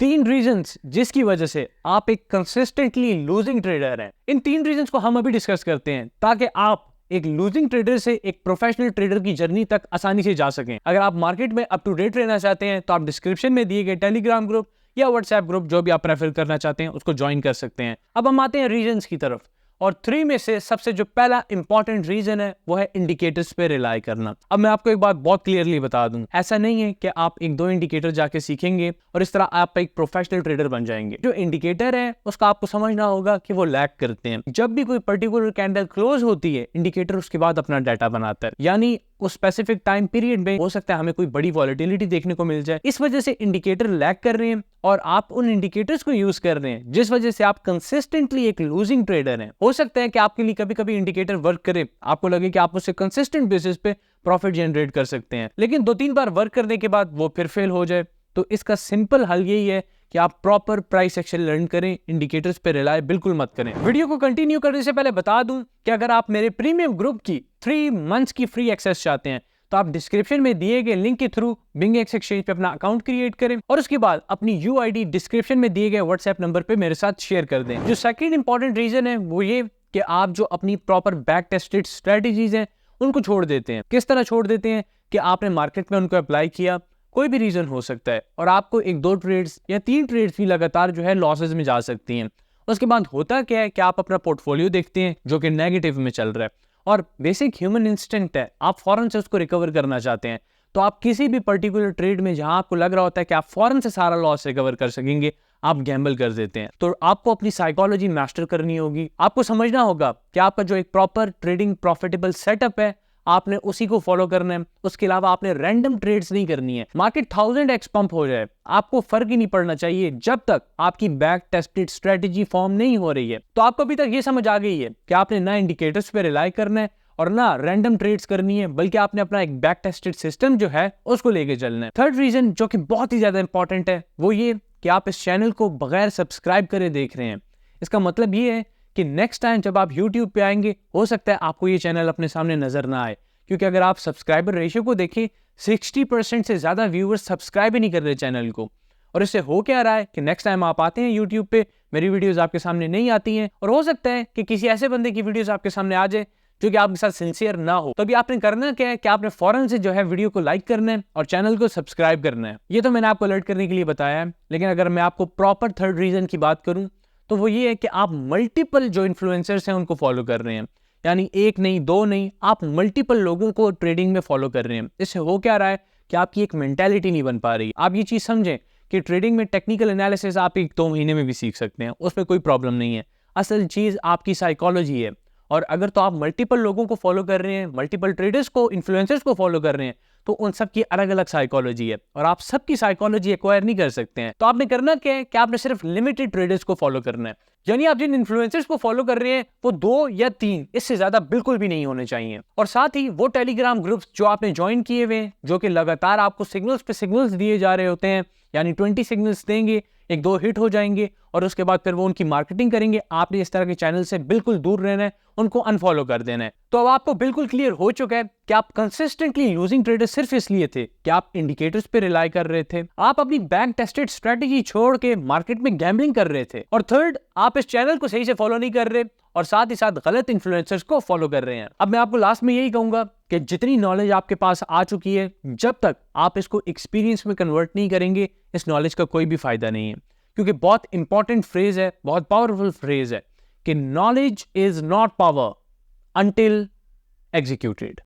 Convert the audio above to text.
3 reasons जिसकी वजह से आप एक कंसिस्टेंटली लूजिंग ट्रेडर हैं। इन 3 रीजंस को हम अभी डिस्कस करते हैं ताकि आप एक लूजिंग ट्रेडर से एक प्रोफेशनल ट्रेडर की जर्नी तक आसानी से जा सकें। अगर आप मार्केट में अप टू डेट रहना चाहते हैं तो आप डिस्क्रिप्शन में दिए गए टेलीग्राम ग्रुप या व्हाट्सएप ग्रुप जो भी आप प्रेफर करना चाहते हैं उसको ज्वाइन कर सकते हैं। अब हम आते हैं रीजंस की तरफ, और 3 में से सबसे जो पहला इंपॉर्टेंट रीजन है वो है इंडिकेटर्स पे रिलाई करना। अब मैं आपको एक बात बहुत क्लियरली बता दूं, ऐसा नहीं है कि आप 1-2 इंडिकेटर जाके सीखेंगे और इस तरह आप एक प्रोफेशनल ट्रेडर बन जाएंगे। जो इंडिकेटर है उसका आपको समझना होगा कि वो लैग करते हैं। जब भी कोई पर्टिकुलर कैंडल क्लोज होती है, इंडिकेटर उसके बाद अपना डाटा बनाता है, यानी उस स्पेसिफिक टाइम पीरियड में हो सकता है हमें कोई बड़ी वॉलेटिलिटी देखने को मिल जाए। इस वजह से इंडिकेटर लैग कर रहे हैं और आप उन इंडिकेटर्स को यूज कर रहे हैं जिस वजह से आप कंसिस्टेंटली एक लूजिंग ट्रेडर हैं। हो सकता है कि आपके लिए कभी कभी इंडिकेटर वर्क करे, आपको लगे कि आप उससे कंसिस्टेंट बेसिस पे प्रॉफिट जनरेट कर सकते हैं, लेकिन 2-3 बार वर्क करने के बाद वो फिर फेल हो जाए। तो इसका सिंपल हल यही है कि आप प्रॉपर प्राइस एक्शन लर्न करें, इंडिकेटर्स पे रिलाय बिल्कुल मत करें। वीडियो को कंटिन्यू करने से पहले बता दूं कि अगर आप मेरे प्रीमियम ग्रुप की 3 मंथ्स की फ्री एक्सेस चाहते हैं तो आप डिस्क्रिप्शन में दिए गए लिंक के थ्रू बिंगेक्स एक्सचेंज पे अपना अकाउंट क्रिएट करें और उसके बाद अपनी यूआईडी डिस्क्रिप्शन में दिए गए व्हाट्सएप नंबर पे मेरे साथ शेयर कर दें। जो सेकंड इंपॉर्टेंट रीजन है वो ये कि आप जो अपनी प्रॉपर बैक टेस्टेड स्ट्रेटेजीज हैं उनको छोड़ देते हैं। किस तरह छोड़ देते हैं कि आपने मार्केट में उनको अप्लाई किया, कोई भी रीजन हो सकता है, और आपको 1-2 ट्रेड्स या 3 ट्रेड्स भी लगातार जो है लॉसेस में जा सकती हैं। उसके बाद होता क्या है कि आप अपना पोर्टफोलियो देखते हैं जो कि नेगेटिव में चल रहा है, और बेसिक ह्यूमन इंस्टिंक्ट है, आप फौरन से उसको रिकवर करना चाहते हैं। तो आप किसी भी पर्टिकुलर ट्रेड में जहां आपको लग रहा होता है कि आप फौरन से सारा लॉस रिकवर कर सकेंगे, आप गैम्बल कर देते हैं। तो आपको अपनी साइकोलॉजी मास्टर करनी होगी। आपको समझना होगा कि आपका जो एक प्रॉपर ट्रेडिंग प्रॉफिटेबल सेटअप है आपने उसी को फॉलो करना है। उसके अलावा आपने रैंडम ट्रेड्स नहीं करनी है। मार्केट 1000x पंप हो जाए, आपको फर्क ही नहीं पड़ना चाहिए जब तक आपकी बैक टेस्टेड स्ट्रेटेजी फॉर्म नहीं हो रही है। तो आपको अभी तक ये समझ आ गई है कि आपने ना इंडिकेटर्स पे रिलाई करना है और ना रैंडम ट्रेड्स करनी है, बल्कि आपने अपना एक बैक टेस्टेड सिस्टम जो है उसको लेके चलना है। थर्ड रीजन जो कि बहुत ही ज्यादा इंपॉर्टेंट है वो ये कि आप इस चैनल को बगैर सब्सक्राइब करे देख रहे हैं। इसका मतलब ये है कि नेक्स्ट टाइम जब आप YouTube पे आएंगे हो सकता है आपको ये चैनल अपने सामने नजर ना आए, क्योंकि अगर आप सब्सक्राइबर रेशियो को देखें 60% से ज्यादा व्यूअर्स सब्सक्राइब ही नहीं कर रहे चैनल को। और इससे हो क्या रहा है कि नेक्स्ट टाइम आप आते हैं YouTube पे, मेरी वीडियोस आपके सामने नहीं आती हैं, और हो सकता है कि किसी ऐसे बंदे की वीडियोस आपके सामने आ जाए जो कि आपके साथ सिंसियर ना हो। तो अभी आपने करना क्या है कि आपने फौरन से जो है वीडियो को लाइक करना है और चैनल को सब्सक्राइब करना है। ये तो मैंने आपको अलर्ट करने के लिए बताया है, लेकिन अगर मैं आपको प्रॉपर थर्ड रीजन की बात करूं तो वो ये है कि आप मल्टीपल जो इन्फ्लुएंसर्स हैं उनको फॉलो कर रहे हैं, यानी 1 नहीं 2 नहीं, आप मल्टीपल लोगों को ट्रेडिंग में फॉलो कर रहे हैं। इससे हो क्या रहा है कि आपकी एक मेंटालिटी नहीं बन पा रही। आप ये चीज समझें कि ट्रेडिंग में टेक्निकल एनालिसिस आप 1-2 महीने में भी सीख सकते हैं, उसमें कोई प्रॉब्लम नहीं है। असल चीज आपकी साइकोलॉजी है, और अगर तो आप मल्टीपल लोगों को फॉलो कर रहे हैं, मल्टीपल ट्रेडर्स को, इन्फ्लुएंसर्स को फॉलो कर रहे हैं, तो उन सब की अलग अलग साइकोलॉजी है और आप सबकी साइकोलॉजी एक्वायर नहीं कर सकते हैं। तो आपने करना क्या है कि आपने सिर्फ लिमिटेड ट्रेडर्स को फॉलो करना है, यानी आप जिन इन्फ्लुएंसर्स को फॉलो कर रहे हैं वो 2 या 3, इससे ज्यादा बिल्कुल भी नहीं होने चाहिए। और साथ ही वो टेलीग्राम ग्रुप्स जो आपने ज्वाइन किए हुए हैं, जो कि लगातार आपको सिग्नल्स पे सिग्नल्स दिए जा रहे होते हैं, यानी 20 सिग्नल्स देंगे, 1-2 हिट हो जाएंगे और उसके बाद फिर वो उनकी मार्केटिंग करेंगे। आपने इस तरह के चैनल से बिल्कुल दूर रहना है, उनको अनफॉलो कर देना है। तो अब आपको बिल्कुल क्लियर हो चुका है कि आप कंसिस्टेंटली लूजिंग ट्रेडर सिर्फ इसलिए थे कि आप इंडिकेटर्स पे रिलाई कर रहे थे, आप अपनी बैक टेस्टेड स्ट्रेटेजी छोड़ के मार्केट में गैम्बलिंग कर रहे थे, और थर्ड आप इस चैनल को सही से फॉलो नहीं कर रहे और साथ ही साथ गलत इन्फ्लुएंसर्स को फॉलो कर रहे हैं। अब मैं आपको लास्ट में यही कहूंगा कि जितनी नॉलेज आपके पास आ चुकी है, जब तक आप इसको एक्सपीरियंस में कन्वर्ट नहीं करेंगे इस नॉलेज का कोई भी फायदा नहीं है। क्योंकि बहुत इंपॉर्टेंट फ्रेज है, बहुत पावरफुल फ्रेज है कि knowledge is not power until executed।